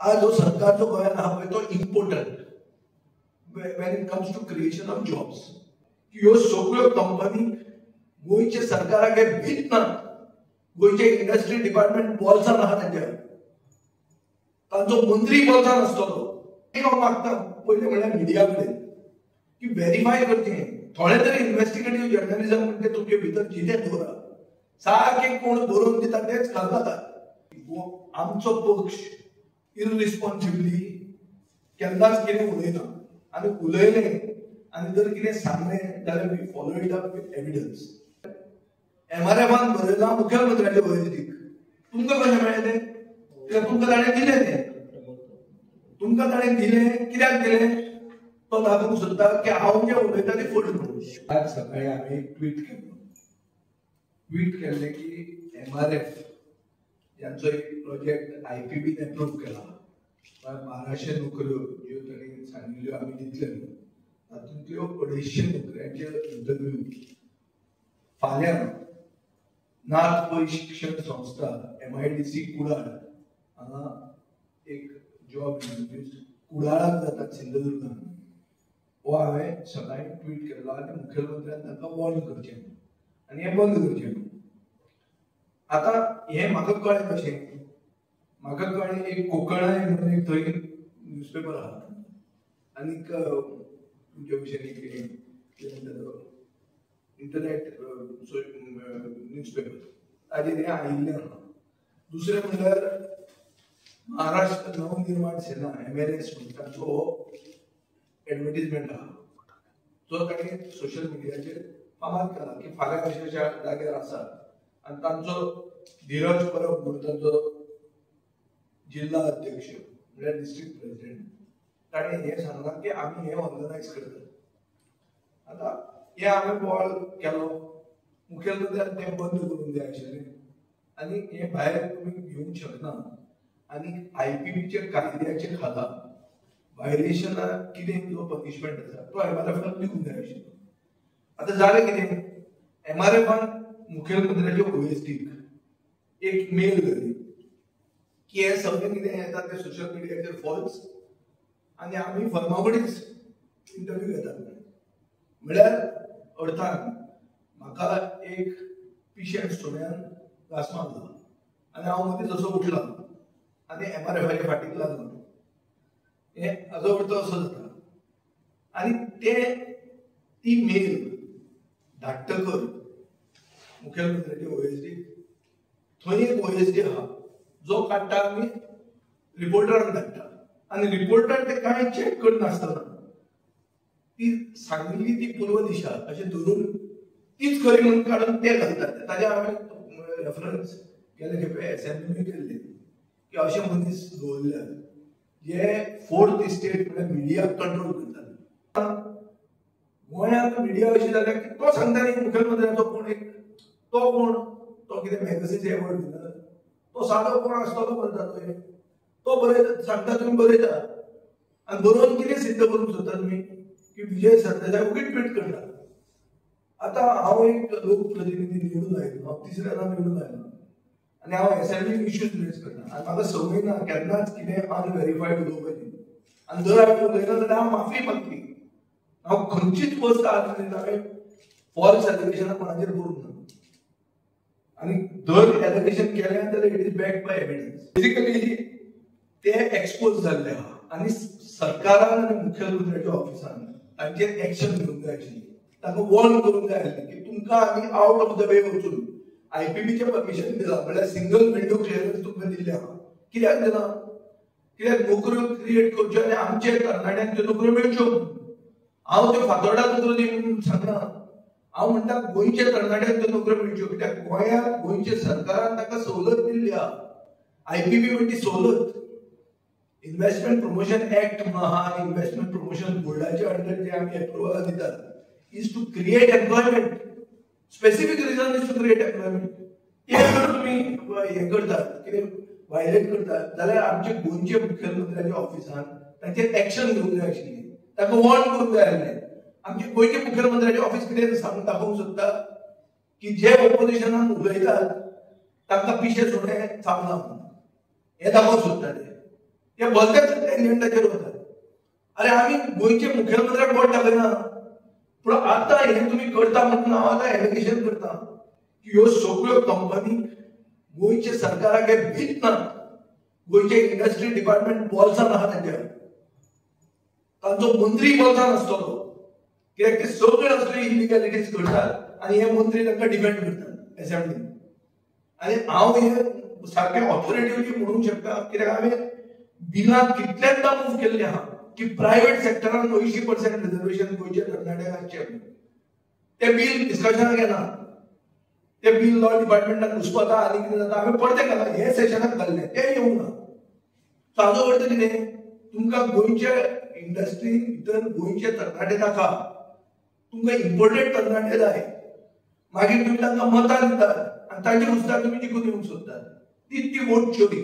आज जो सरकार जो गोंयांत आहा पळय तो important when it comes to creation of jobs. ह्यो सगळ्यो कंपनी गोंयच्या सरकाराक भीत ना. गोंयचे इंडस्ट्री डिपार्टमेंट बोल्सान आहा तांच्या. तांचो मंत्री बोल्सान आसतलो. हांव मागता पयलें म्हणल्यार मिडिया कडेन की व्हेरीफाय करचें. थोडे तरी इन्व्हेस्टिगेटिव्ह जर्नलिझम म्हणजे तुमचे भितर जितें दवरा. सारकें कोण बरोवन दिता तेच घालता. आमचो पक्ष इररिस्पॉन्सिबली केन्नाच कितें उलयना आनी उलयलें आनी जर कितें सांगलें जाल्यार we follow it up with evidence. MRFान बरयलां मुखेलमंत्र्याचे वैयक्तीक. तुमकां कशें मेळ्ळें तें? कित्याक तुमकां ताणें दिलें तें. तुमकां ताणें दिलें कित्याक दिलें तो दाखोवंक सोदता की हांव जें उलयतां तें फट म्हणून. आज सकाळी हांवें एक ट्वीट केल्लें की MRF यांचो एक प्रोजेक्ट IPBन एप्रूव्ह केला. 1200 नोकऱ्यो ज्यो ताणें सांगिल्ल्यो आमी दितले म्हणून. तातूंतल्यो 250 नोकऱ्यांचे इंटरव्यू फाल्यां नाथ पै शिक्षण संस्था MIDC कुडाळ हांगा एक जॉब इंटरव्यूज कुडाळाक जातात सिंधुदुर्गांत. हो हांवें सकाळीं ट्वीट केल्लो आनी मुखेलमंत्र्यान तांकां वॉर्न करचें आनी हें बंद करचें. आतां हें म्हाका कळ्ळें कशें. म्हाका कळ्ळें एक कोंकणाय म्हणून एक थंय न्यूजपेपर आहा आनीक तुमचे विशयी कितें इंटरनेट न्यूजपेपर ताजेर हें आयिल्लें आहा. दुसरें म्हणल्यार महाराष्ट्र नवनिर्माण सेना MLS तांचो एडवर्टिजमेंट आहा जो ताणें सोशल मिडियाचेर फामाद केला की फाल्यां अशा जाग्यार आसा आनी तांचो धीरज परब म्हणून तांचो जिल्हा अध्यक्ष म्हणल्यार डिस्ट्रिक्ट प्रेसिडेंट ताणें हें सांगलां की आमी हें ऑर्गनायज करतात. आतां हें हांवें बॉल केलो. मुखेलमंत्र्यान तें बंद करून जाय आशिल्लें आनी हें भायर तुमी घेवंक शकना. आनी IPBच्या कायद्याचे खाला वायलेशना कितें जो पनिशमेंट आसा तो MRFाक दिवंक जाय आशिल्लो. आतां जालें कितें. MRFान मुखेलमंत्र्याच्या ओएसडीक एक मेल घाली की हें सगळें कितें येता तें सोशल मिडियाचेर फॉल्स आनी आमी फर्मागुडीच इंटरव्यू घेतात. म्हळ्यार अर्थान म्हाका एक पिशेंट सुण्यान घास मारलो आनी हांव मदीं जसो उठलो आनी MRFाच्या फाटीक लागलो. हें हाजो अर्थ असो जाता. आनी ती मेल धाडटकर मुखेलमंत्र्याचे ओएसडीक थंय एक OSD आहा जो काडटा आमी रिपोर्टरांक धाडटा आनी रिपोर्टर तें कांय चॅक करनासतना ती सांगिल्ली ती पूर्व दिशा अशें धरून तीच खरी म्हणून काडून ते घालतात. ताजे हांवें रेफरन्स गेले खेपे असेंब्लीन केल्ले की अशे मनीस दवरल्यात जे फोर्थ इस्टेट म्हणल्यार मिडियाक कंट्रोल करतात. गोंयांत मिडिया अशी जाल्या की तो सांगता न्ही मुखेलमंत्र्याचो कोण एक तो कोण तो कितें मॅगझीन एवॉर्ड दिना तो सादो कोण आसतलो म्हणटा तो बरयता सांगता तुमी बरयता आनी बरोवन कितें सिद्ध करूंक सोदता तुमी की विजय सरदेसाय उगीच ट्वीट करता. आतां हांव एक लोकप्रतिनिधी निवडून आयलो. हांव तिसऱ्यांदा निवडून आयलो आनी हांव असेंब्लीन इश्यूज रेज करता आनी म्हाका संवय ना केन्नाच कितें अनव्हेरीफायड उलोवपाची. आनी जर हांवें उलयना जाल्यार हांव माफी मागतली. हांव खंयचीच वस्त आजून हांवें फॉल्स एलिगेशनां कोणाचेर करूंक ना. आनी जर एलिगेशन केलें जाल्यार it is backed by evidence. Basically ते एक्सपोज जाल्ले आहा आनी सरकारान आनी मुखेलमंत्र्याच्या ऑफिसान तांचेर एक्शन घेवंक जाय आशिल्ली. तांकां वॉर्न करूंक जाय आशिल्लें की तुमकां आमी आउट ऑफ द वे वचून IPBचें परमिशन दिलां म्हणल्यार सिंगल विंडो क्लियरन्स तुमकां दिल्लें आहा. कित्याक दिलां? कित्याक नोकऱ्यो क्रिएट करच्यो आनी आमचे तरणाट्यांक त्यो नोकऱ्यो मेळच्यो. हांव त्यो फातोर्डा नोकऱ्यो दी म्हणून सांगना. हांव म्हणटा गोंयच्या तरणाट्यांक त्यो नोकऱ्यो मेळच्यो. कित्याक गोंयांत गोंयच्या सरकारान ताका सवलत दिल्ली आहा. IPB म्हणजे सवलत. इन्व्हेस्टमेंट प्रमोशन एक्ट म्हणून आहा. इन्व्हेस्टमेंट प्रमोशन बोर्डाच्या अंडर जे आमी एप्रुवल दितात is to create employment. Specific reason is to create employment. ते जर तुमी हें करतात कितें वायलेट करतात जाल्यार आमचे गोंयचे मुखेलमंत्र्याच्या ऑफिसान तांचेर एक्शन घेवंक जाय आशिल्ली. ताका वॉर्न करूंक जाय आसलें. आमचे गोंयचे मुखेलमंत्र्याचे ऑफिस कितें सांगून दाखोवंक सोदता की जे ऑपोजिशनान उलयतात तांकां पिशे सोडे चालना म्हणून हें दाखोवंक सोदता हे भलत्याच टँजंटाचेर वतात. अरे आम्ही गोयचे मुख्यमंत्र्याक वोट दाखयना, पूण आता हे तुम्ही करता म्हणून हांव आतां एलिगेशन करता की ह्यो सगळ्यो कंपनी गोयच्या सरकाराक भीत ना. गोयचे इंडस्ट्री डिपार्टमेंट बोल्सान आहा तांच्या, तांचो मंत्री बोल्सान आसतलो, कित्याक ते सगळे असले इलिगॅलिटीज करतात आनी हे मंत्री तांकां डिफेंड करतात असेंब्लीन. आनी हांव हे सारकें ऑथॉरिटिवली म्हणूंक शकता, कित्याक हांवें बिलां कितल्यांदा मूव केल्ले आहा की प्रायव्हेट सेक्टरान 80% रिजर्वेशन गोयच्या तरणाट्यांक हाडचें. ते बिल डिस्कशनाक येना, ते बिल लॉ डिपार्टमेंटान घुसपता आनी कितें जाता. हांवें परते घाला हे सेशनाक घाल्लें, तें येवंक ना. सो हाजो अर्थ कितें, तुमकां गोंयच्या इंडस्ट्री भितर गोंयचे तरणाटे नाका, तुमकां इम्पोर्टेड तरणाटे जाय. मागीर तुम्ही तांकां मतां दितात आनी तांचे नुस्त्याक तुम्ही जिखून येवंक सोदतात. ती वोट चोरी.